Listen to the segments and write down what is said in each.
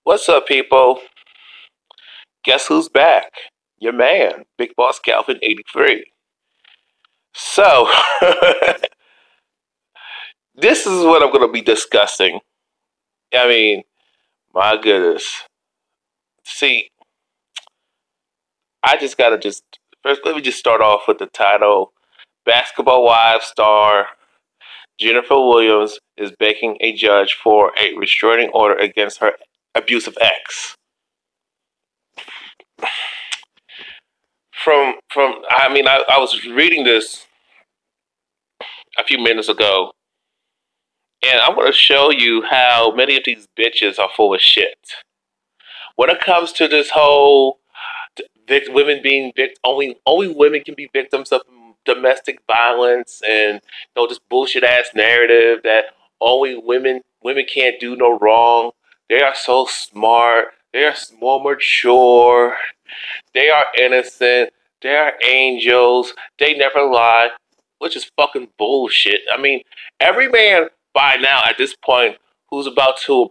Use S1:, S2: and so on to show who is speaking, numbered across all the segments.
S1: What's up, people? Guess who's back? Your man, Big Boss Calvin 83. So, this is what I'm going to be discussing. I mean, my goodness. See, I just got to first, let me just start off with the title. Basketball Wives star Jennifer Williams is begging a judge for a restraining order against her abusive ex. I was reading this a few minutes ago, and I'm going to show you how many of these bitches are full of shit. When it comes to this whole women being only women can be victims of domestic violence, and this bullshit ass narrative that only women can't do no wrong. They are so smart. They are more mature. They are innocent. They are angels. They never lie, which is fucking bullshit. I mean, every man by now at this point who's about to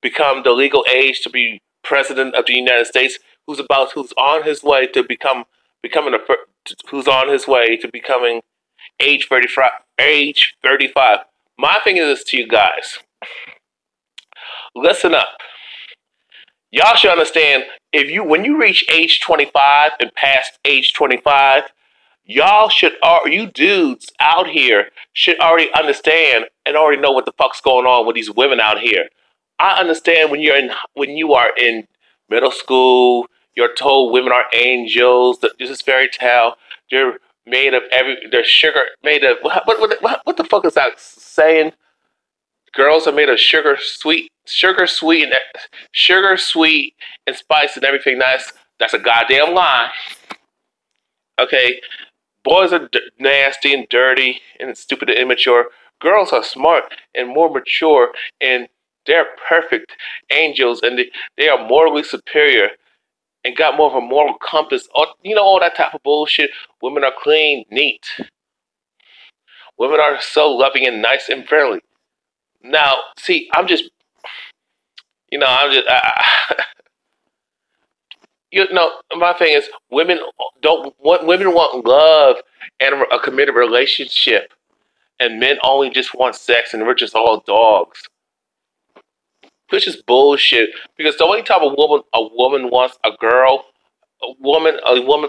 S1: become the legal age to be president of the United States, who's on his way to who's on his way to becoming age 35. Age 35. My thing is this to you guys. Listen up. Y'all should understand, when you reach age 25 and past age 25, you dudes out here should already understand and already know what the fuck's going on with these women out here. I understand when you are in middle school, you're told women are angels. That this is fairy tale. They're they're sugar made of what the fuck is that saying? Girls are made of sugar sweet and spice and everything nice. That's a goddamn lie. Okay, boys are nasty and dirty and stupid and immature. Girls are smart and more mature, and they're perfect angels, and they are morally superior and got more of a moral compass. All that type of bullshit. Women are clean, neat. Women are so loving and nice and friendly. Now, see, my thing is, women want love and a committed relationship, and men only just want sex, and we're just all dogs. Which is bullshit. Because the only type of woman a woman wants, a woman,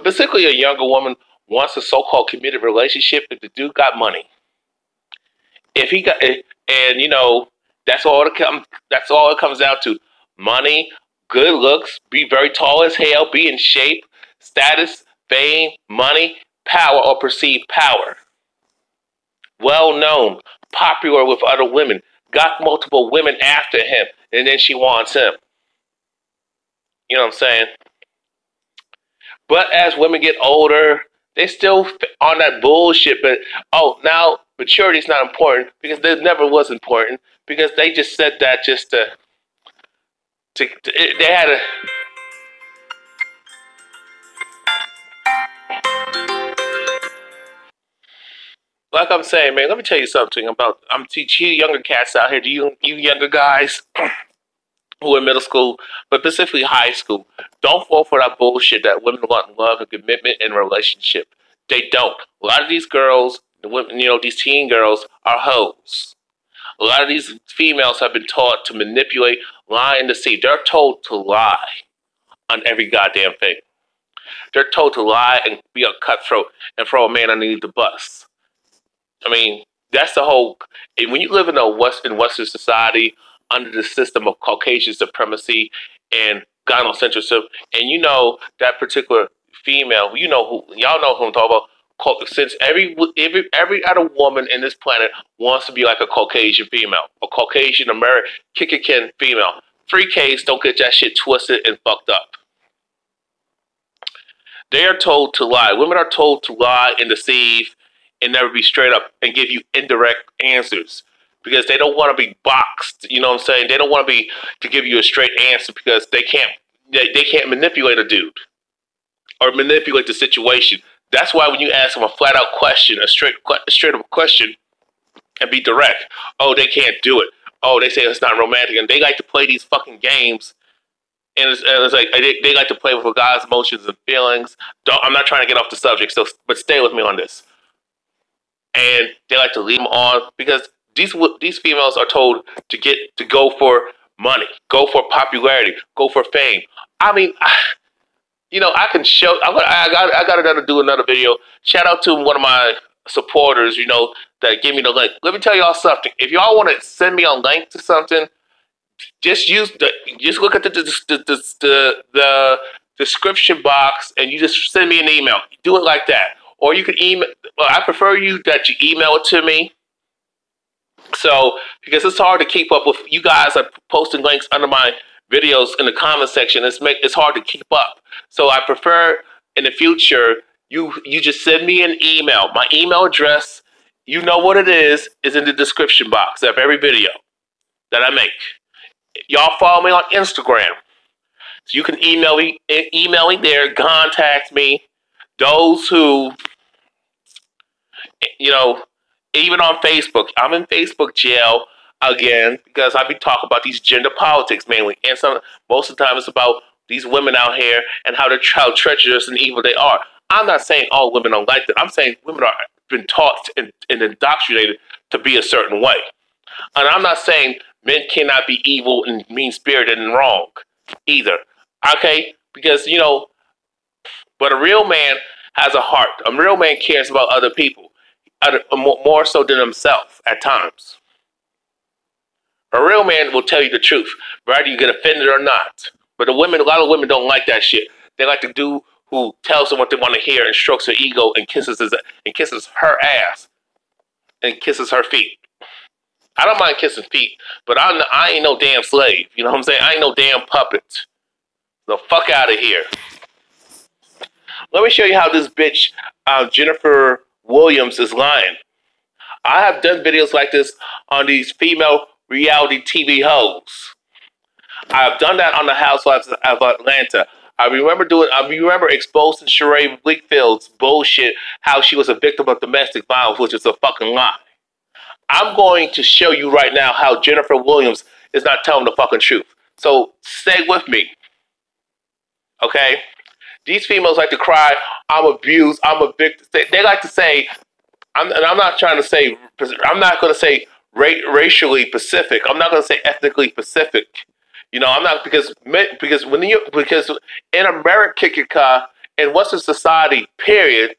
S1: particularly a younger woman, wants a so-called committed relationship if the dude got money. If he got, and that's all it comes down to: money, good looks, be very tall as hell, be in shape, status, fame, money, power or perceived power. Well known, popular with other women, got multiple women after him, and then she wants him. You know what I'm saying? But as women get older, they still on that bullshit. But now maturity is not important because it never was important because they just said that just they had a. Like I'm saying, man, let me tell you something about. I'm teaching you younger cats out here. Do you younger guys who are in middle school, but specifically high school, don't fall for that bullshit that women want love and commitment in a relationship. They don't. A lot of these girls, the women, these teen girls are hoes. A lot of these females have been taught to manipulate, lie, and deceive. They're told to lie on every goddamn thing. They're told to lie and be a cutthroat and throw a man underneath the bus. I mean, that's the whole. When you live in Western society under the system of Caucasian supremacy and gynocentrism, and that particular female, y'all know who I'm talking about. Since every other woman in this planet wants to be like a Caucasian female, a Caucasian American Kickakin female. 3Ks, don't get that shit twisted and fucked up. They are told to lie. Women are told to lie and deceive and never be straight up and give you indirect answers because they don't want to be boxed. You know what I'm saying? They don't want to give you a straight answer because they can't manipulate a dude or manipulate the situation. That's why when you ask them a flat out question, a straight up question, and be direct, oh, they can't do it. oh, they say it's not romantic, and they like to play these fucking games. And it's like they like to play with a guy's emotions and feelings. I'm not trying to get off the subject, so but stay with me on this. And they like to leave them on because these females are told to go for money, go for popularity, go for fame. I mean, I can show. I got to do another video. Shout out to one of my supporters, that gave me the link. Let me tell y'all something. If y'all want to send me a link to something, just look at the description box and you just send me an email. Do it like that, or you can email. Well, I prefer that you email it to me. So because it's hard to keep up with you guys are posting links under my videos in the comment section. It's hard to keep up. So I prefer in the future you just send me an email. My email address, you know what it is in the description box of every video that I make. Y'all follow me on Instagram. So you can email me there, contact me. Those who, even on Facebook. I'm in Facebook jail again because I be talking about these gender politics mainly. And most of the time it's about these women out here and how treacherous and evil they are. I'm not saying all women are like that. I'm saying women are been taught and indoctrinated to be a certain way. And I'm not saying men cannot be evil and mean-spirited and wrong either. Okay? Because, but a real man has a heart. A real man cares about other people, more so than himself at times. A real man will tell you the truth, whether you get offended or not. But a lot of women don't like that shit. They like to do who tells them what they want to hear and strokes her ego and kisses her ass and kisses her feet. I don't mind kissing feet, but I ain't no damn slave. You know what I'm saying? I ain't no damn puppet. The fuck out of here. Let me show you how this bitch, Jennifer Williams, is lying. I have done videos like this on these female reality TV hoes. I've done that on the Housewives of Atlanta. I remember exposing Sheree Bleakfield's bullshit, how she was a victim of domestic violence, which is a fucking lie. I'm going to show you right now how Jennifer Williams is not telling the fucking truth. So stay with me. Okay? These females like to cry, I'm abused, I'm a victim. They like to say, I'm not going to say racially Pacific. I'm not going to say ethnically Pacific. I'm not because in America, in Western society, period,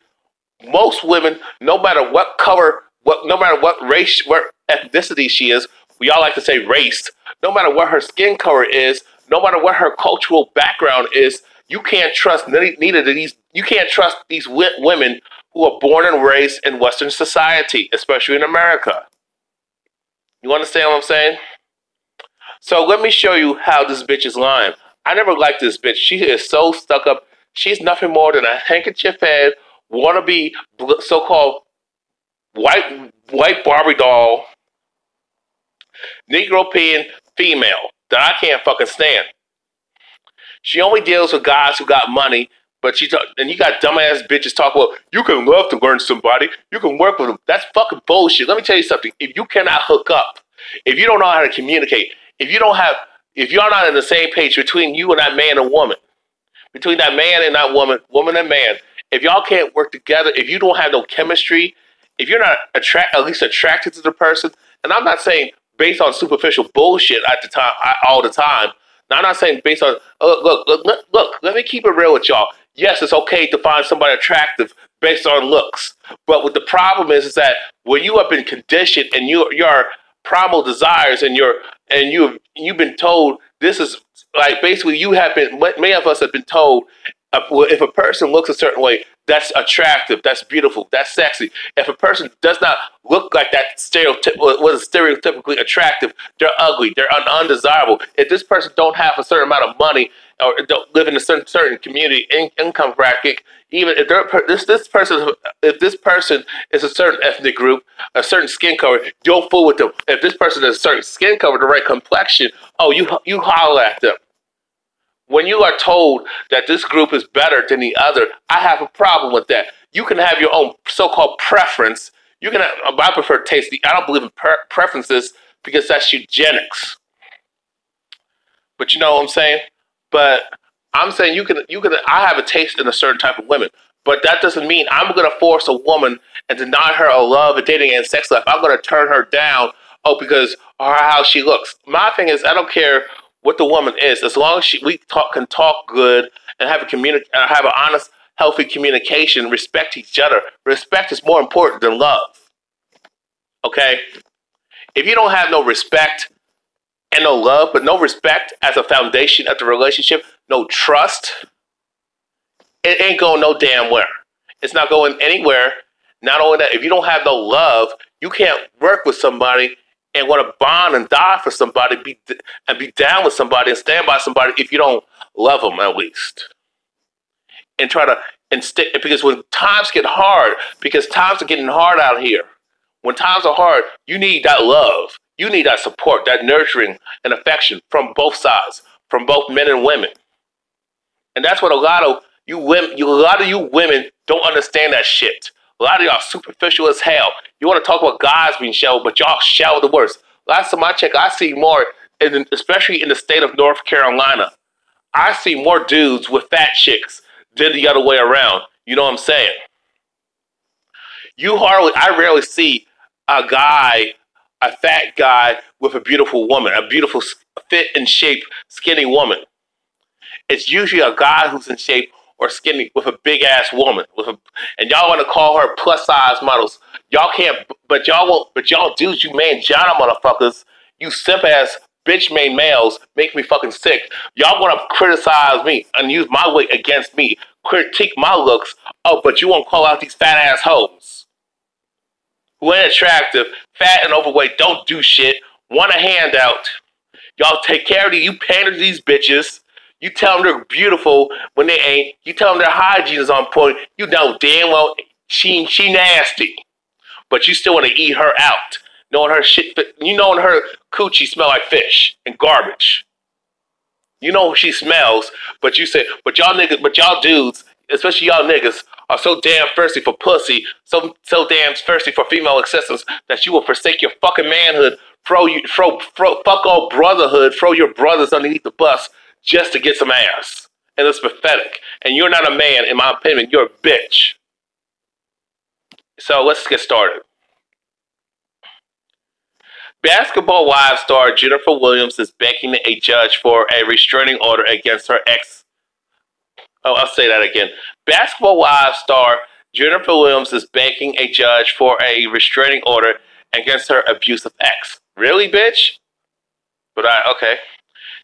S1: most women, no matter what color, no matter what race, what ethnicity she is, we all like to say race. No matter what her skin color is, no matter what her cultural background is, you can't trust neither of these. You can't trust these women who are born and raised in Western society, especially in America. You understand what I'm saying? So let me show you how this bitch is lying. I never liked this bitch. She is so stuck up. She's nothing more than a handkerchief head, wannabe so-called white Barbie doll, Negro-pean female that I can't fucking stand. She only deals with guys who got money, and you got dumbass bitches talk, well, you can love to learn somebody, you can work with them. That's fucking bullshit. Let me tell you something. If you cannot hook up, if you don't know how to communicate, if you're not on the same page between you and that man and woman, between that man and that woman and man, if y'all can't work together, if you don't have no chemistry, if you're not at least attracted to the person, and I'm not saying based on superficial bullshit all the time. Now, I'm not saying based on look. Let me keep it real with y'all. Yes, it's okay to find somebody attractive based on looks, but what the problem is that when you have been conditioned and your primal desires and you've been told this is like basically many of us have been told if a person looks a certain way, that's attractive, that's beautiful, that's sexy. If a person does not look like that what is stereotypically attractive, they're ugly, they're undesirable. If this person don't have a certain amount of money or don't live in a certain community income bracket, even if this person is a certain ethnic group, a certain skin color, don't fool with them. If this person has a certain skin color, the right complexion, you holler at them. When you are told that this group is better than the other, I have a problem with that. You can have your own so-called preference. I prefer taste. I don't believe in preferences because that's eugenics. But you know what I'm saying? But I'm saying you can. I have a taste in a certain type of women, but that doesn't mean I'm gonna force a woman and deny her a love and dating and sex life. I'm gonna turn her down. Oh, because of how she looks. My thing is, I don't care what the woman is, as long as can talk good and have an honest, healthy communication, respect each other. Respect is more important than love. Okay, if you don't have no respect and no love, but no respect as a foundation of the relationship, no trust, it ain't going no damn where. It's not going anywhere. Not only that, if you don't have no love, you can't work with somebody and want to bond and die for somebody, be down with somebody and stand by somebody if you don't love them at least. And try to and stick because when times get hard, because times are getting hard out here. When times are hard, you need that love. You need that support, that nurturing and affection from both sides, from both men and women. And that's what a lot of you women don't understand that shit. A lot of y'all superficial as hell. You want to talk about guys being shallow, but y'all shallow the worst. Last time I checked, I see more, especially in the state of North Carolina. I see more dudes with fat chicks than the other way around. You know what I'm saying? I rarely see a guy, a fat guy with a beautiful woman, a beautiful fit and shape, skinny woman. It's usually a guy who's in shape or skinny with a big ass woman and y'all want to call her plus size models. Y'all can't, but y'all won't. But y'all dudes, you Jana motherfuckers, you simp ass bitch made males make me fucking sick. Y'all want to criticize me and use my weight against me, critique my looks. Oh, but you won't call out these fat ass hoes who ain't attractive, fat and overweight, don't do shit, want a handout. Y'all take care of these. You pander to these bitches. You tell them they're beautiful when they ain't. You tell them their hygiene is on point. You know damn well she nasty, but you still want to eat her out, knowing her shit. You knowing her coochie smell like fish and garbage. You know she smells, but you say, but y'all dudes, especially y'all niggas, are so damn thirsty for pussy, so damn thirsty for female acceptance that you will forsake your fucking manhood, fuck all brotherhood, throw your brothers underneath the bus just to get some ass. And it's pathetic. And you're not a man, in my opinion. You're a bitch. So let's get started. Basketball Wives star Jennifer Williams is begging a judge for a restraining order against her ex. Oh, I'll say that again. Basketball Wives star Jennifer Williams is begging a judge for a restraining order against her abusive ex. Really, bitch? Okay.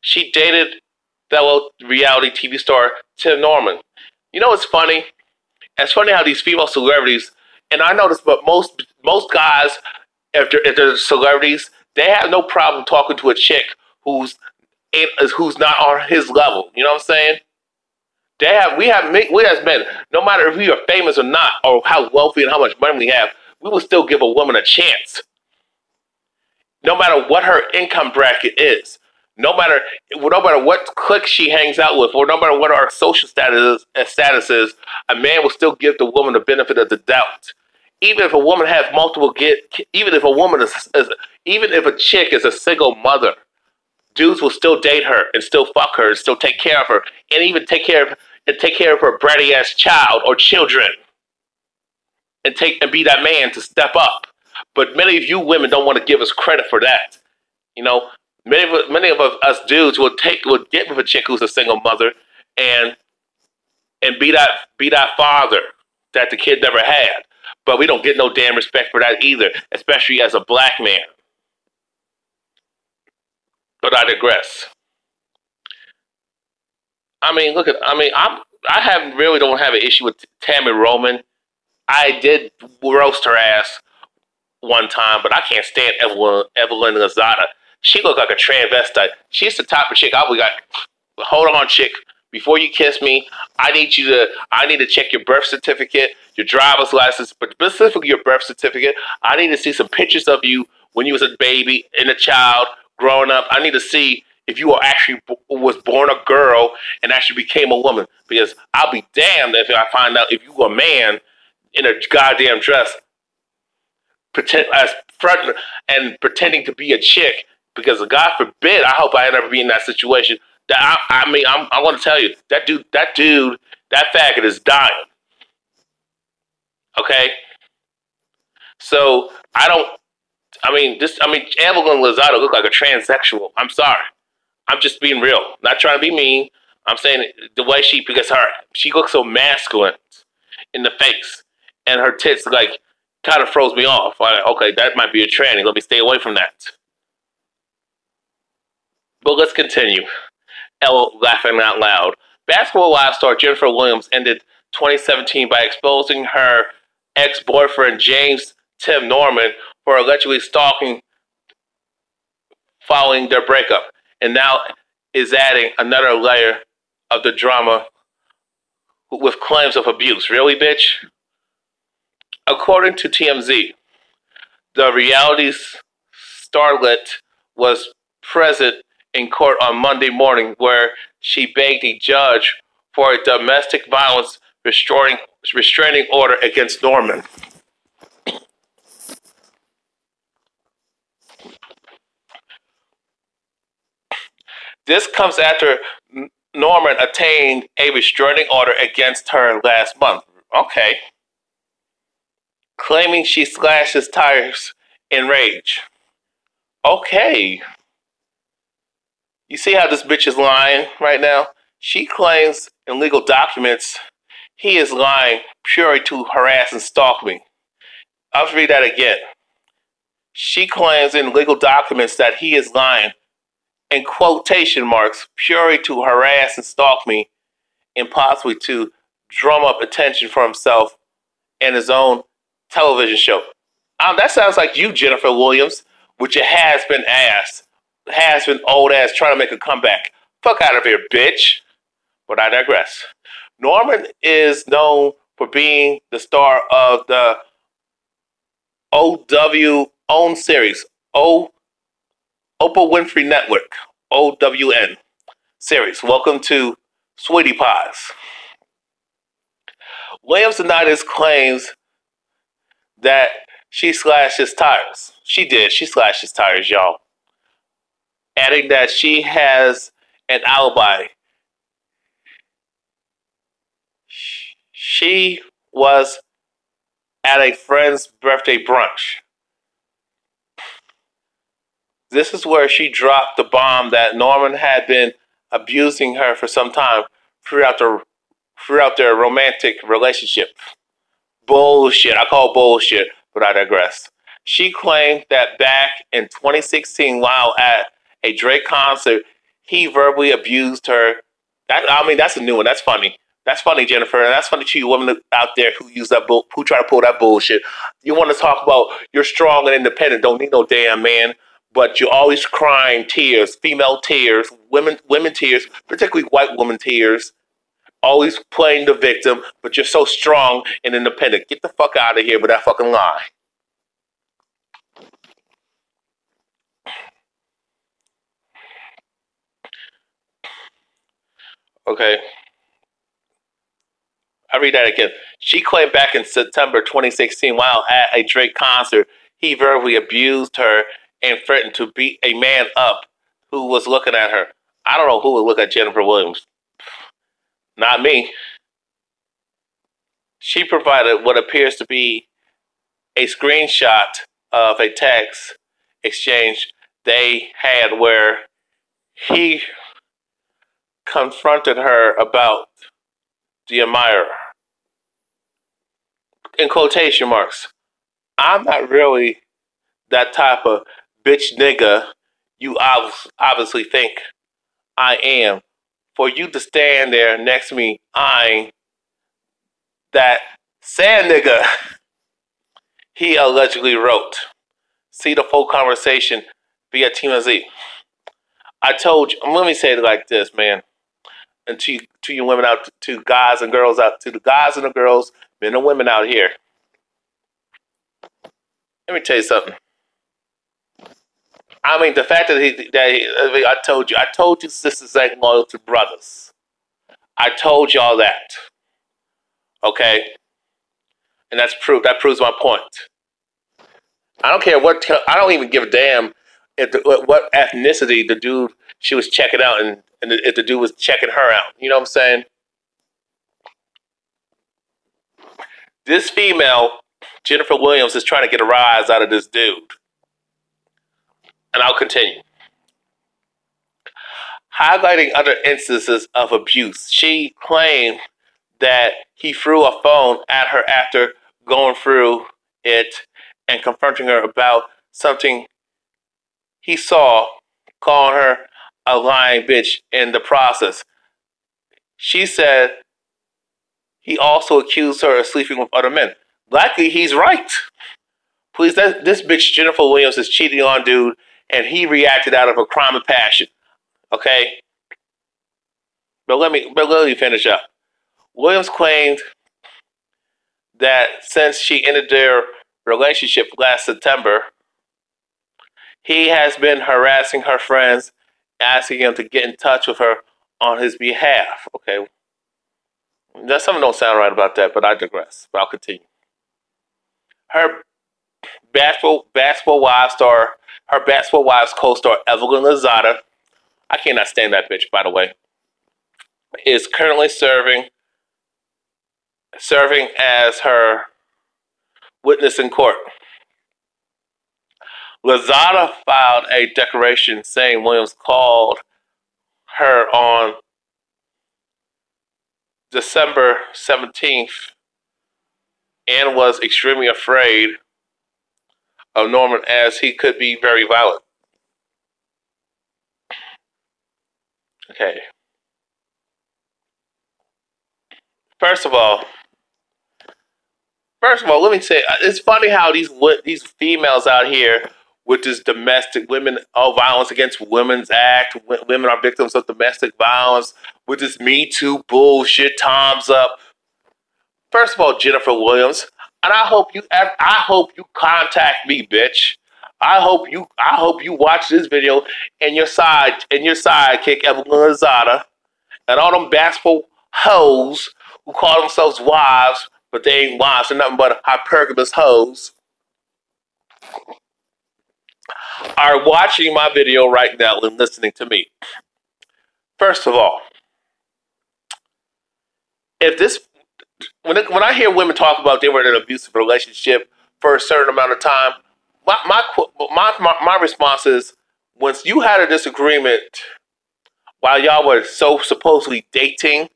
S1: She dated fellow reality TV star Tim Norman. You know what's funny? It's funny how these female celebrities, and I noticed, but most guys, if they're celebrities, they have no problem talking to a chick who's not on his level. You know what I'm saying? We as men, no matter if we are famous or not, or how wealthy and how much money we have, we will still give a woman a chance. No matter what her income bracket is, no matter what clique she hangs out with, or no matter what our social status is, a man will still give the woman the benefit of the doubt. Even if a woman has even if a chick is a single mother, dudes will still date her and still fuck her and still take care of her and even take care of her bratty ass child or children and be that man to step up. But many of you women don't want to give us credit for that. You know, many of us dudes will get with a chick who's a single mother and be that father that the kid never had. But we don't get no damn respect for that either, especially as a black man. But I digress. I mean, I don't have an issue with Tammy Roman. I did roast her ass one time, but I can't stand Evelyn Lozada. She looked like a transvestite. She's the type of chick I would got. Hold on, chick. Before you kiss me, I need to check your birth certificate, your driver's license, but specifically your birth certificate. I need to see some pictures of you when you was a baby and a child growing up. I need to see if you were actually was born a girl and actually became a woman. Because I'll be damned if I find out if you were a man in a goddamn dress. pretend as front and pretending to be a chick because God forbid, I hope I never be in that situation. That I mean, I'm going to tell you that faggot is dying. Okay, so I don't. I mean, this. I mean, Evelyn Lozado look like a transsexual. I'm sorry. I'm just being real. Not trying to be mean. I'm saying the way because she looks so masculine in the face, and her tits like kind of froze me off. Like, okay, that might be a tranny. Let me stay away from that. But let's continue. Elle laughing out loud. Basketball Live star Jennifer Williams ended 2017 by exposing her ex-boyfriend James Tim Norman for allegedly stalking following their breakup, and now is adding another layer of the drama with claims of abuse. Really, bitch? According to TMZ, the reality starlet was present in court on Monday morning where she begged a judge for a domestic violence restraining order against Norman. This comes after Norman obtained a restraining order against her last month. Okay. Claiming she slashed his tires in rage. Okay. You see how this bitch is lying right now? She claims in legal documents he is lying purely to harass and stalk me. I'll read that again. She claims in legal documents that he is lying, in quotation marks, purely to harass and stalk me, and possibly to drum up attention for himself and his own television show. That sounds like you, Jennifer Williams, with your has-been ass, has-been old ass trying to make a comeback. Fuck out of here, bitch. But I digress. Norman is known for being the star of the OW own series, Oprah Winfrey Network, OWN series. Welcome to Sweetie Pies. Williams denied his claims that she slashed his tires. She did. She slashed his tires, y'all. Adding that she has an alibi. She was at a friend's birthday brunch. This is where she dropped the bomb that Norman had been abusing her for some time throughout their romantic relationship. Bullshit. I call bullshit, but I digress. She claimed that back in 2016, while at a Drake concert, he verbally abused her. That's a new one. That's funny. That's funny, Jennifer, and that's funny to you women out there who use who try to pull that bullshit. You want to talk about you're strong and independent, don't need no damn man, but you're always crying tears, female tears, women tears, particularly white woman tears. Always playing the victim, but you're so strong and independent. Get the fuck out of here with that fucking lie. Okay. I'll read that again. She claimed back in September 2016 while at a Drake concert, he verbally abused her and threatened to beat a man up who was looking at her. I don't know who would look at Jennifer Williams. Not me. She provided what appears to be a screenshot of a text exchange they had where he confronted her about the admirer. In quotation marks. I'm not really that type of bitch nigga you obviously think I am. For you to stand there next to me eyeing that sand nigga, he allegedly wrote. See the full conversation via TMZ. I told you, let me say it like this, man. And to you women out, to guys and girls out, to the guys and the girls, men and women out here. Let me tell you something. I mean, the fact that I told you sisters ain't loyal to brothers. I told y'all that. Okay? And that's proof. That proves my point. I don't care what. I don't even give a damn if what ethnicity the dude she was checking out, and if the dude was checking her out. You know what I'm saying? This female, Jennifer Williams, is trying to get a rise out of this dude, and I'll continue. Highlighting other instances of abuse, she claimed that he threw a phone at her after going through it and confronting her about something he saw, calling her a lying bitch in the process. She said he also accused her of sleeping with other men. Likely, he's right. Please, this bitch Jennifer Williams is cheating on dude, and he reacted out of a crime of passion. Okay, but let me finish up. Williams claimed that since she ended their relationship last September, he has been harassing her friends, asking them to get in touch with her on his behalf. Okay, that something don't sound right about that, but I digress. But I'll continue. Her basketball wives star, her basketball wives co-star Evelyn Lozada, I cannot stand that bitch, by the way, is currently serving as her witness in court. Lozada filed a declaration saying Williams called her on December 17th and was extremely afraid of Norman as he could be very violent. Okay. First of all, let me say it's funny how these females out here with this domestic women, violence against women's act, women are victims of domestic violence with this Me Too bullshit. Times up. First of all, Jennifer Williams, and I hope you contact me, bitch. I hope you watch this video and your sidekick Evelyn Lozada and all them bashful hoes who call themselves wives, but they ain't wives. They're nothing but hypergamous hoes. Are watching my video right now and listening to me. First of all, if this when I hear women talk about they were in an abusive relationship for a certain amount of time, my response is, once you had a disagreement while y'all were so supposedly dating,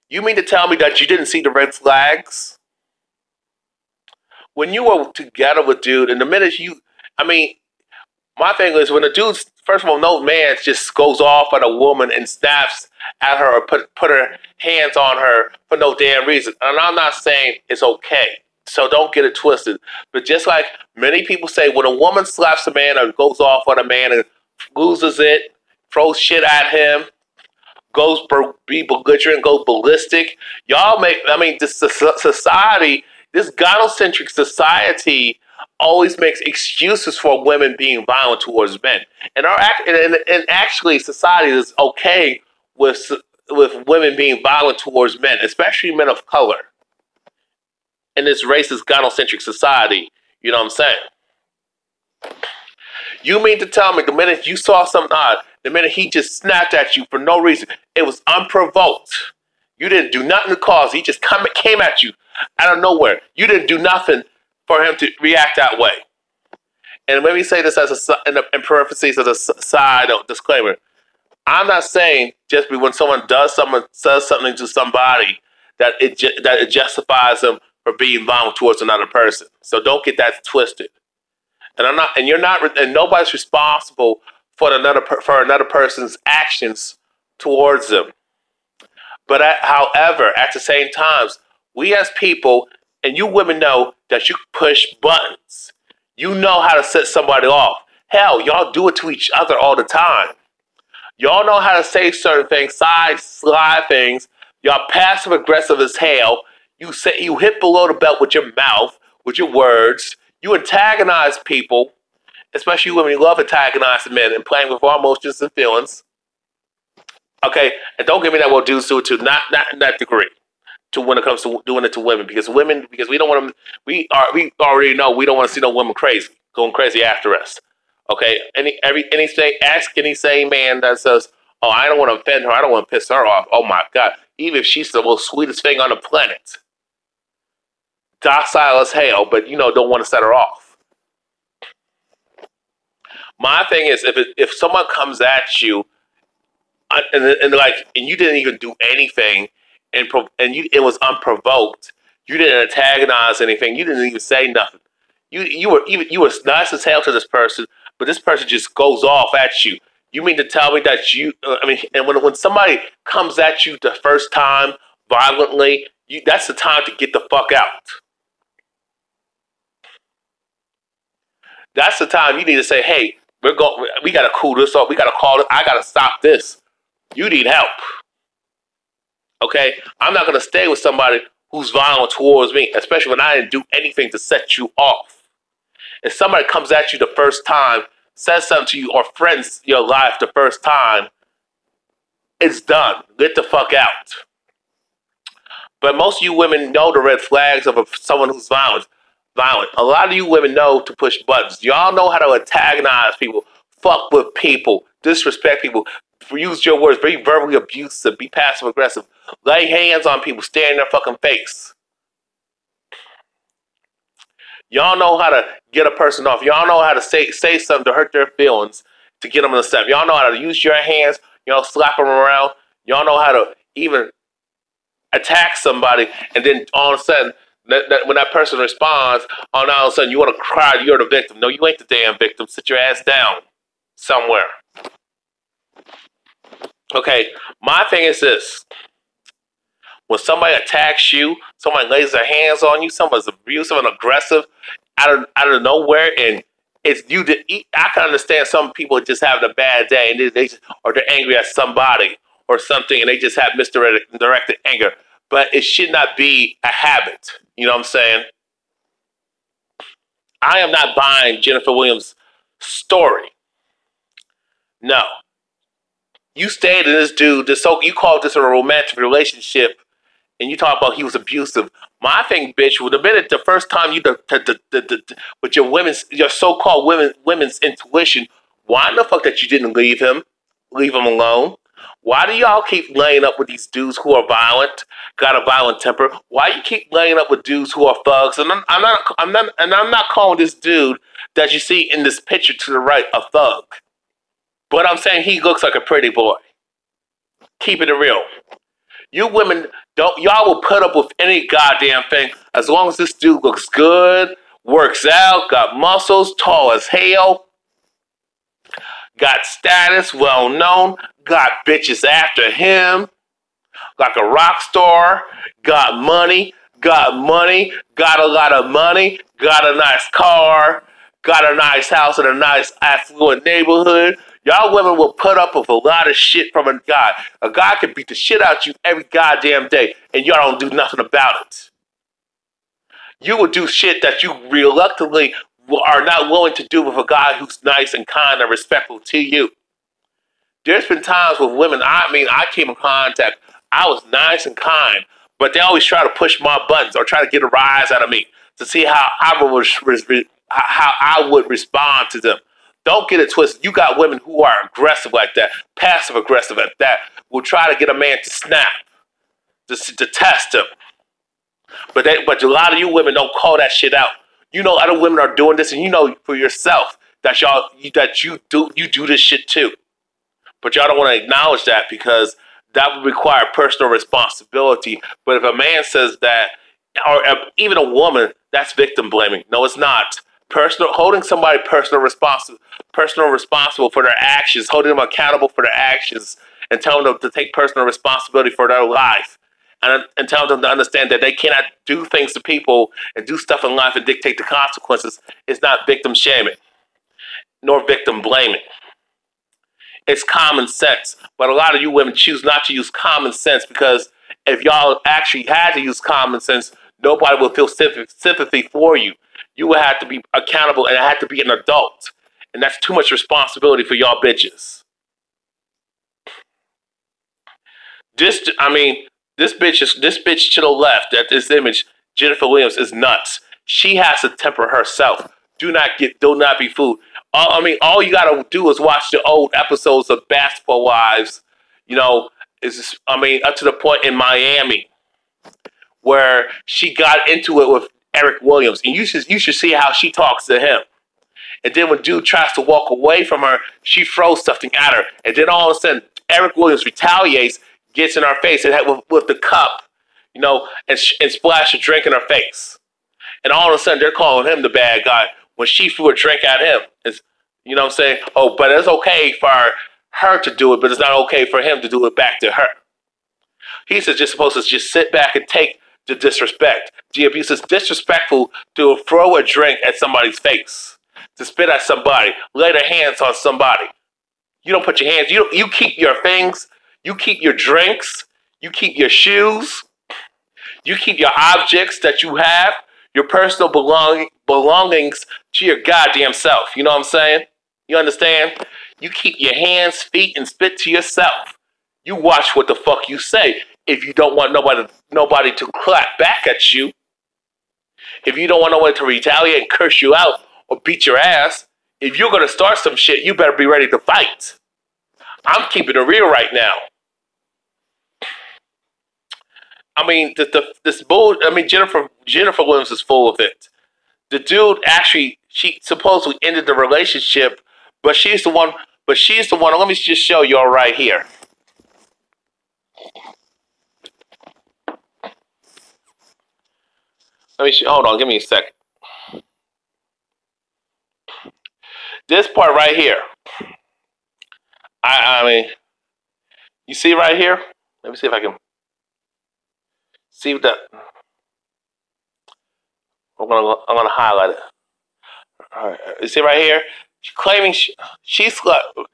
S1: you mean to tell me that you didn't see the red flags? When you were together with dude, and the minute my thing is when a dude, first of all, no man just goes off at a woman and snaps at her or put her hands on her for no damn reason. And I'm not saying it's okay, so don't get it twisted. But just like many people say, when a woman slaps a man or goes off on a man and loses it, throws shit at him, be belligerent, goes ballistic. This society, this gynocentric society always makes excuses for women being violent towards men. And actually society is okay with women being violent towards men, especially men of color. In this racist gynocentric society, you know what I'm saying? You mean to tell me the minute you saw something odd, the minute he just snapped at you for no reason, it was unprovoked. You didn't do nothing to cause. He just came at you out of nowhere. You didn't do nothing for him to react that way. And let me say this in parentheses as a side disclaimer. I'm not saying just when someone says something to somebody that it justifies them for being violent towards another person. So don't get that twisted. And nobody's responsible for another person's actions towards them. But however, at the same time, we as people, and you women know that you push buttons. You know how to set somebody off. Hell, y'all do it to each other all the time. Y'all know how to say certain things, slide things. Y'all passive aggressive as hell. You hit below the belt with your mouth, with your words. You antagonize people, especially women. You love antagonizing men and playing with our emotions and feelings. Okay, and don't give me that well dudes do it too. Not in that degree. To when it comes to doing it to women, because we don't want them. We already know we don't want to see no women crazy. going crazy after us. Okay, ask any sane man that says, "Oh, I don't want to offend her. I don't want to piss her off." Oh my God, even if she's the most sweetest thing on the planet, docile as hell, but don't want to set her off. My thing is, if someone comes at you and you didn't even do anything, and it was unprovoked, you didn't antagonize anything, you didn't even say nothing. You were nice as hell to this person, but this person just goes off at you. You mean to tell me that and when somebody comes at you the first time violently, that's the time to get the fuck out. That's the time you need to say, "Hey, we gotta cool this off. We gotta call it. I gotta stop this. You need help." Okay, I'm not gonna stay with somebody who's violent towards me, especially when I didn't do anything to set you off. If somebody comes at you the first time, says something to you, or threatens your life the first time, it's done. Get the fuck out. But most of you women know the red flags of someone who's violent. A lot of you women know to push buttons. Y'all know how to antagonize people, fuck with people, disrespect people, use your words, be verbally abusive, be passive aggressive, lay hands on people, stare in their fucking face. Y'all know how to get a person off. Y'all know how to say something to hurt their feelings to get them to step. Y'all know how to use your hands, slap them around. Y'all know how to even attack somebody, and then all of a sudden, when that person responds, all of a sudden you want to cry, you're the victim. No, you ain't the damn victim. Sit your ass down somewhere. Okay, my thing is this. When somebody attacks you, somebody lays their hands on you, someone's abusive and aggressive out of nowhere, and it's you. I can understand some people just having a bad day, and or they're angry at somebody or something, and they just have misdirected anger. But it should not be a habit. You know what I'm saying? I am not buying Jennifer Williams' story. No. You stayed in this dude, you called this a romantic relationship, and you talk about he was abusive. My thing, bitch, would have been the first time with your so-called women's intuition. Why in the fuck that you didn't leave him alone? Why do y'all keep laying up with these dudes who are violent, got a violent temper? Why you keep laying up with dudes who are thugs? And I'm not calling this dude that you see in this picture to the right a thug, but I'm saying he looks like a pretty boy. Keeping it real. You women y'all will put up with any goddamn thing as long as this dude looks good, works out, got muscles, tall as hell, got status, well known, got bitches after him, like a rock star, got a lot of money, got a nice car, got a nice house in a nice affluent neighborhood. Y'all women will put up with a lot of shit from a guy. A guy can beat the shit out of you every goddamn day, and y'all don't do nothing about it. You will do shit that you reluctantly are not willing to do with a guy who's nice and kind and respectful to you. There's been times with women, I came in contact, I was nice and kind, but they always try to push my buttons or try to get a rise out of me to see how I would respond to them. Don't get it twisted. You got women who are aggressive like that, passive aggressive like that, will try to get a man to snap, to test him. But a lot of you women don't call that shit out. You know other women are doing this, and you know for yourself that you do this shit too. But y'all don't want to acknowledge that because that would require personal responsibility. But if a man says that, or even a woman, that's victim blaming. No, it's not. Holding somebody personal responsible for their actions, holding them accountable for their actions, and telling them to take personal responsibility for their life, and telling them to understand that they cannot do things to people and do stuff in life and dictate the consequences is not victim shaming, nor victim blaming. It's common sense. But a lot of you women choose not to use common sense because if y'all actually had to use common sense, nobody will feel sympathy for you. You would have to be accountable and have to be an adult. And that's too much responsibility for y'all bitches. This bitch to the left, at this image, Jennifer Williams, is nuts. She has to temper herself. Do not be fooled. I mean, all you gotta do is watch the old episodes of Basketball Wives. You know, I mean, up to the point in Miami where she got into it with Eric Williams, and you should see how she talks to him. And then when dude tries to walk away from her, she throws something at her, and then all of a sudden Eric Williams retaliates, gets in her face, and with the cup, and splash a drink in her face. And all of a sudden they're calling him the bad guy when she threw a drink at him. You know what I'm saying? Oh, but it's okay for her to do it, but it's not okay for him to do it back to her. He's just supposed to just sit back and take the disrespect. The abuse is disrespectful to throw a drink at somebody's face, to spit at somebody, lay their hands on somebody. You don't put your hands. You keep your things. You keep your drinks. You keep your shoes. You keep your objects that you have, your personal belongings to your goddamn self. You know what I'm saying? You understand? You keep your hands, feet, and spit to yourself. You watch what the fuck you say. If you don't want nobody to clap back at you, if you don't want nobody to retaliate and curse you out or beat your ass, if you're gonna start some shit, you better be ready to fight. I'm keeping it real right now. I mean, this bull. I mean, Jennifer Williams is full of it. The dude actually, she supposedly ended the relationship, but she's the one. Let me just show you all right here. Hold on. Give me a second. This part right here. I mean, you see right here. Let me see if I can see that. I'm gonna highlight it. All right, you see right here. She's claiming she's. Do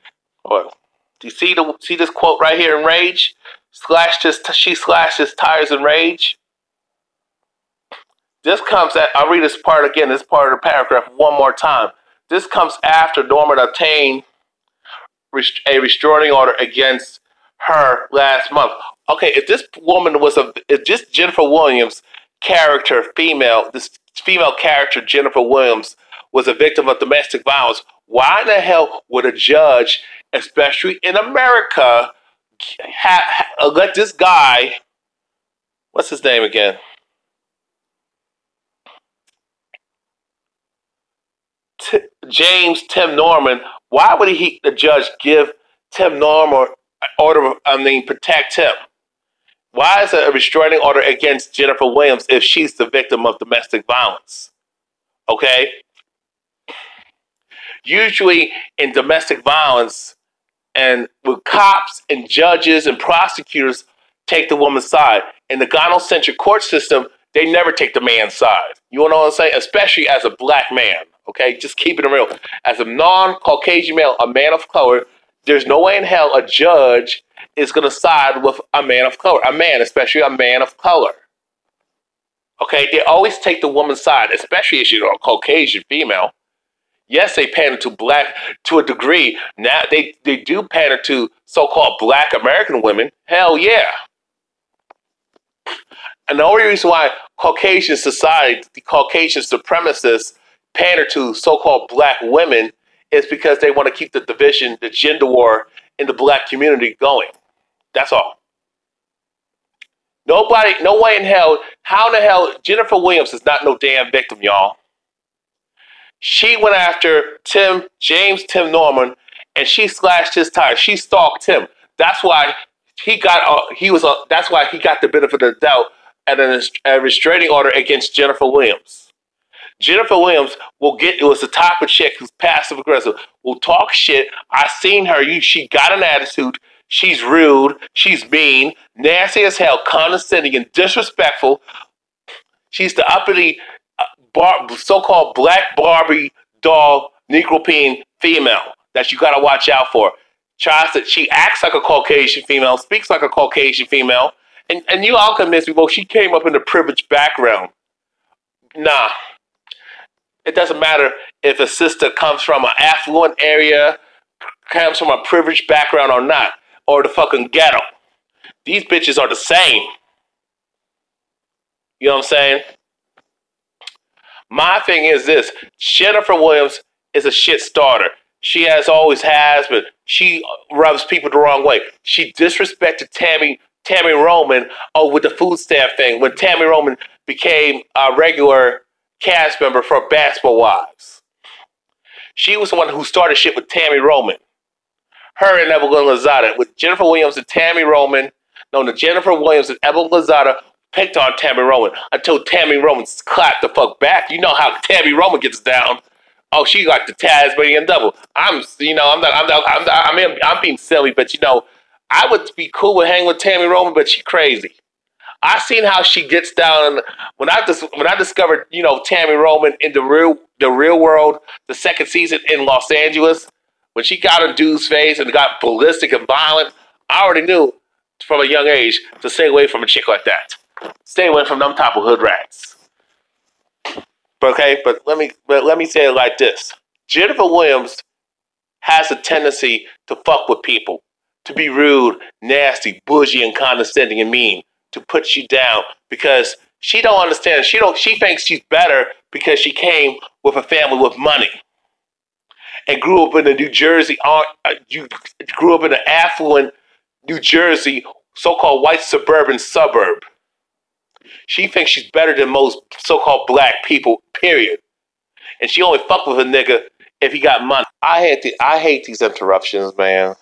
S1: you see this quote right here in Rage? She slashed his tires in Rage. This comes at. I'll read this part again. This part of the paragraph one more time. This comes after Norman obtained a restraining order against her last month. Okay, if this Jennifer Williams character this female character Jennifer Williams was a victim of domestic violence, why in the hell would a judge, especially in America, let this guy, what's his name again? Tim Norman, why would the judge give Tim Norman protect him? Why is it a restraining order against Jennifer Williams if she's the victim of domestic violence? Okay? Usually in domestic violence, and with cops and judges and prosecutors take the woman's side. In the gynocentric court system, they never take the man's side. You know what I'm saying? Especially as a black man. Okay, just keeping it real. As a non-Caucasian male, a man of color, there's no way in hell a judge is going to side with a man of color. A man, especially a man of color. Okay, they always take the woman's side, especially if you're a Caucasian female. Yes, they pander to black to a degree. Now they do pander to so-called black American women. Hell yeah. And the only reason why Caucasian society, the Caucasian supremacists, pander to so-called black women is because they want to keep the division, the gender war in the black community going. That's all. No way in hell, how in the hell, Jennifer Williams is not no damn victim, y'all. She went after Tim Norman, and she slashed his tires. She stalked him. That's why that's why he got the benefit of the doubt and a restraining order against Jennifer Williams. Jennifer Williams was the type of chick who's passive aggressive, will talk shit. I seen her. She got an attitude. She's rude. She's mean, nasty as hell, condescending and disrespectful. She's the uppity, so-called black Barbie doll, Negropine female that you gotta watch out for. She acts like a Caucasian female, speaks like a Caucasian female, and you all convince me, well, she came up in a privileged background. Nah. It doesn't matter if a sister comes from an affluent area, comes from a privileged background or not, or the fucking ghetto. These bitches are the same. You know what I'm saying? My thing is this: Jennifer Williams is a shit starter. She always has, but she rubs people the wrong way. She disrespected Tammy Roman with the food stamp thing when Tammy Roman became a regular cast member for Basketball Wives. She was the one who started shit with Tammy Roman. Her and Evelyn Lozada, with Jennifer Williams and Tammy Roman. No, the Jennifer Williams and Evelyn Lozada picked on Tammy Roman until Tammy Roman clapped the fuck back. You know how Tammy Roman gets down. Oh, she like the Tasmanian devil. I'm being silly, but I would be cool with hanging with Tammy Roman, but she crazy. I seen how she gets down when I discovered Tammy Roman in the real world, the second season in Los Angeles, when she got in dude's face and got ballistic and violent. I already knew from a young age to stay away from a chick like that. Stay away from them type of hood rats. Okay, but let me say it like this: Jennifer Williams has a tendency to fuck with people, to be rude, nasty, bougie, and condescending and mean, to put you down because she don't understand. She thinks she's better because she came with a family with money and grew up in the New Jersey. You grew up in an affluent New Jersey, so-called white suburban suburb. She thinks she's better than most so-called black people, period. And she only fuck with a nigga if he got money. I hate these interruptions, man.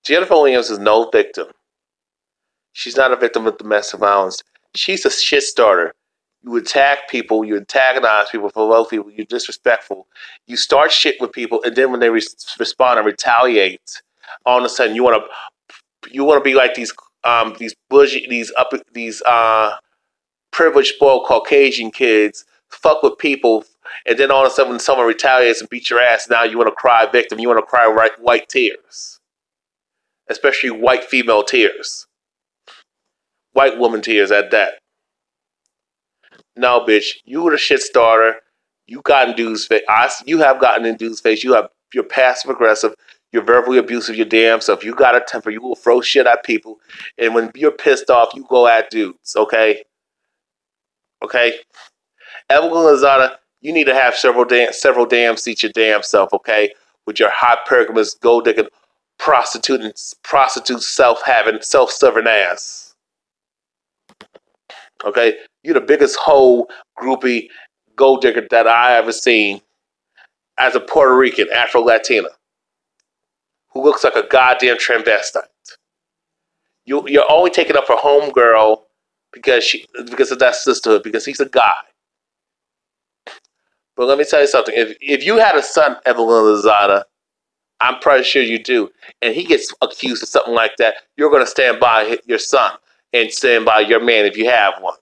S1: Jennifer Williams is no victim. She's not a victim of domestic violence. She's a shit starter. You attack people, you antagonize people, provoke people, you're disrespectful. You start shit with people, and then when they respond and retaliate, all of a sudden you want to be like these bougie, these privileged, spoiled Caucasian kids, fuck with people, and then all of a sudden when someone retaliates and beats your ass, now you want to cry victim, you want to cry white tears, especially white female tears, white woman tears at that. No, bitch, you were the shit starter. You got in dude's face. You have gotten in dude's face. You're passive aggressive. You're verbally abusive. Your damn self. You got a temper. You will throw shit at people, and when you're pissed off, you go at dudes. Okay. Evelyn Lozada, you need to have several damn seats your damn self. Okay, with your hypergamous, gold digging, prostitute self-serving ass. Okay, you're the biggest hoe groupie gold digger that I ever seen as a Puerto Rican Afro-Latina who looks like a goddamn transvestite. You're only taking up her homegirl because of that sisterhood, because he's a guy. But let me tell you something. If you had a son, Evelyn Lozada, I'm pretty sure you do, and he gets accused of something like that, you're going to stand by your son and stand by your man if you have one.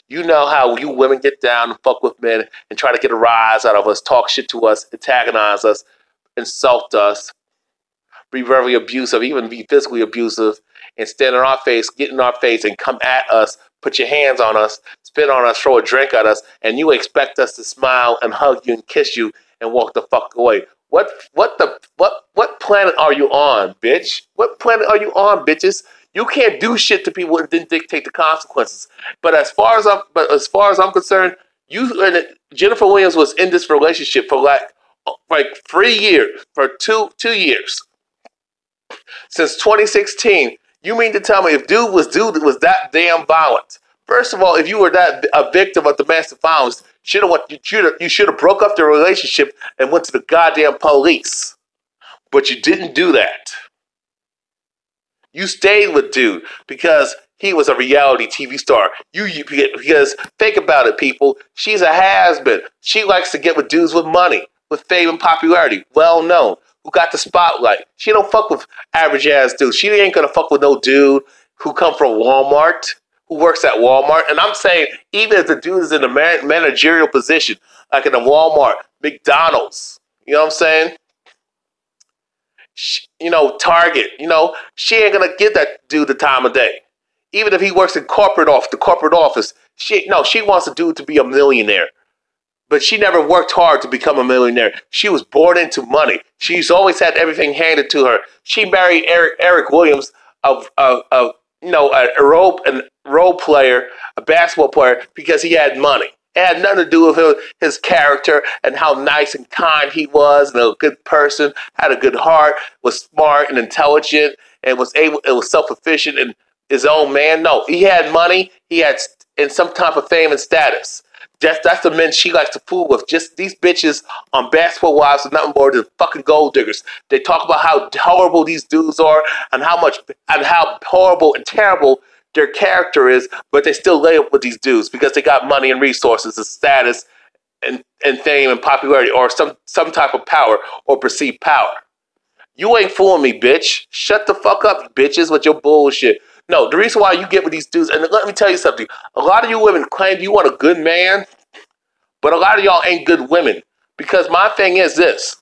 S1: You know how you women get down and fuck with men and try to get a rise out of us, talk shit to us, antagonize us, insult us, be very abusive, even be physically abusive, and stand in our face, get in our face, and come at us, put your hands on us, spit on us, throw a drink at us, and you expect us to smile and hug you and kiss you and walk the fuck away. What planet are you on, bitch? What planet are you on, bitches? You can't do shit to people and then dictate the consequences. But as far as I'm concerned, you and Jennifer Williams was in this relationship for like 3 years, for two years, since 2016. You mean to tell me if dude was that damn violent? First of all, if you were that a victim of domestic violence, you should have broke up the relationship and went to the goddamn police. But you didn't do that. You stayed with dude because he was a reality TV star. Because think about it, people. She's a has-been. She likes to get with dudes with money, with fame and popularity, well known, who got the spotlight. She don't fuck with average ass dudes. She ain't gonna fuck with no dude who come from Walmart, who works at Walmart. And I'm saying, even if the dude is in a managerial position, like in a Walmart, McDonald's, you know what I'm saying? Target, she ain't gonna give that dude the time of day. Even if he works in the corporate office, she wants a dude to be a millionaire. But she never worked hard to become a millionaire. She was born into money. She's always had everything handed to her. She married Eric Williams of a role player, a basketball player, because he had money. It had nothing to do with his character and how nice and kind he was, and a good person, had a good heart, was smart and intelligent, and it was self-sufficient and his own man. No, he had money. He had and some type of fame and status. That's the men she likes to fool with. Just these bitches on Basketball Wives are nothing more than fucking gold diggers. They talk about how horrible these dudes are and how horrible and terrible their character is, but they still lay up with these dudes because they got money and resources and status and fame and popularity or some type of power or perceived power. You ain't fooling me, bitch. Shut the fuck up, bitches, with your bullshit. No, the reason why you get with these dudes, and let me tell you something. A lot of you women claim you want a good man, but a lot of y'all ain't good women. Because my thing is this.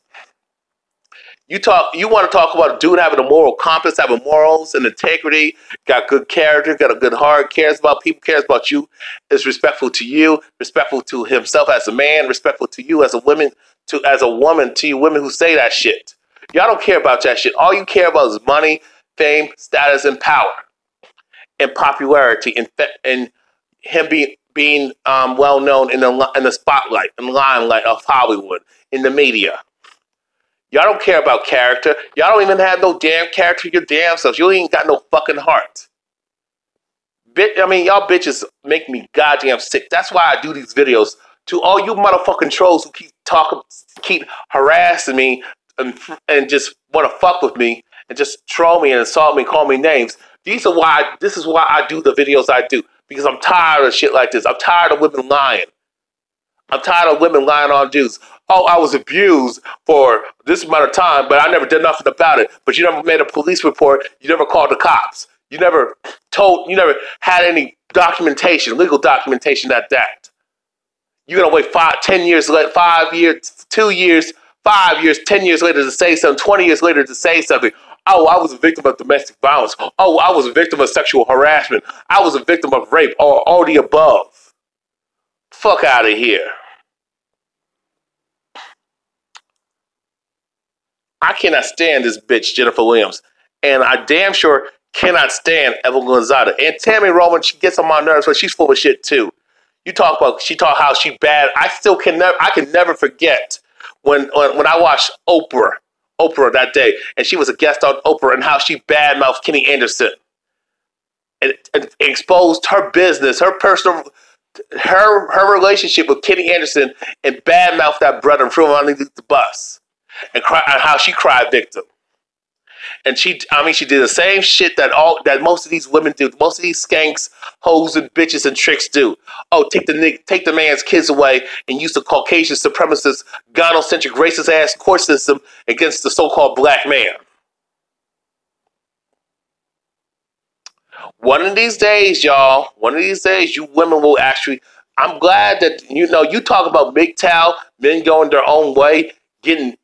S1: You want to talk about a dude having a moral compass, having morals and integrity, got good character, got a good heart, cares about people, cares about you, is respectful to you, respectful to himself as a man, respectful to you as a woman, to you women who say that shit. Y'all don't care about that shit. All you care about is money, fame, status, and power, and popularity, and him being well known in the spotlight, in the limelight of Hollywood, in the media. Y'all don't care about character. Y'all don't even have no damn character your damn selves. You ain't got no fucking heart. Y'all bitches make me goddamn sick. That's why I do these videos. To all you motherfucking trolls who keep harassing me and just want to fuck with me and just troll me and insult me and call me names. This is why I do the videos I do. Because I'm tired of shit like this. I'm tired of women lying. I'm tired of women lying on dudes. Oh, I was abused for this amount of time, but I never did nothing about it. But you never made a police report. You never called the cops. You never had any documentation, legal documentation at that. You're going to wait 10 years, 5 years, 2 years, 5 years, 10 years later to say something, 20 years later to say something. Oh, I was a victim of domestic violence. Oh, I was a victim of sexual harassment. I was a victim of rape or all the above. Fuck out of here. I cannot stand this bitch, Jennifer Williams. And I damn sure cannot stand Evelyn Gonzalez. And Tammy Roman, she gets on my nerves, but she's full of shit too. She talk how she bad. I can never forget when I watched Oprah that day, and she was a guest on Oprah, and how she badmouthed Kenny Anderson and exposed her business, her personal, her relationship with Kenny Anderson, and badmouthed that brother and threw him underneath the bus, and how she cried victim. And she did the same shit that most of these women do. Most of these skanks, hoes, and bitches and tricks do. Oh, take the man's kids away and use the Caucasian supremacist, gynocentric, racist ass court system against the so-called black man. One of these days, y'all. One of these days, you women will actually. I'm glad that you talk about MGTOW, men going their own way. Getting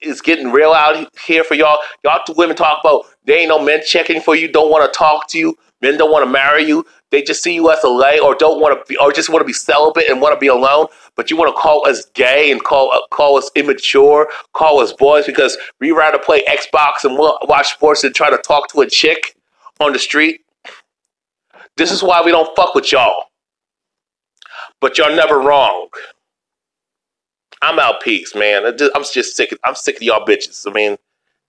S1: real out here for y'all. Y'all two women talk about there ain't no men checking for you, don't want to talk to you, men don't want to marry you. They just see you as a lay or don't want to be, or just want to be celibate and want to be alone. But you want to call us gay and call us immature, call us boys because we rather play Xbox and watch sports than try to talk to a chick on the street. This is why we don't fuck with y'all. But y'all never wrong. I'm out, peace, man. I'm just sick. I'm sick of y'all bitches. I mean,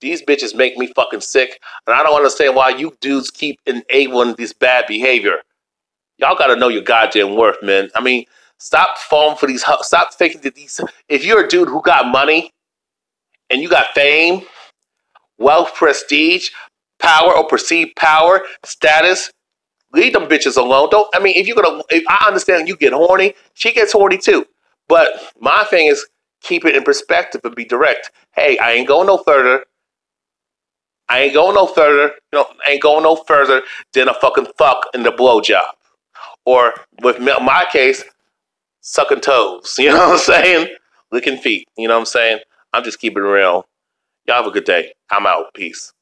S1: these bitches make me fucking sick, and I don't understand why you dudes keep enabling this bad behavior. Y'all got to know your goddamn worth, man. I mean, stop falling for these. Stop thinking that these. If you're a dude who got money and you got fame, wealth, prestige, power or perceived power, status, leave them bitches alone. Don't. I mean, if I understand you get horny, she gets horny too. But my thing is keep it in perspective and be direct. Hey, I ain't going no further. I ain't going no further. Ain't going no further than a fucking fuck in the blowjob. Or with my case, sucking toes. You know what I'm saying? Licking feet. You know what I'm saying? I'm just keeping it real. Y'all have a good day. I'm out. Peace.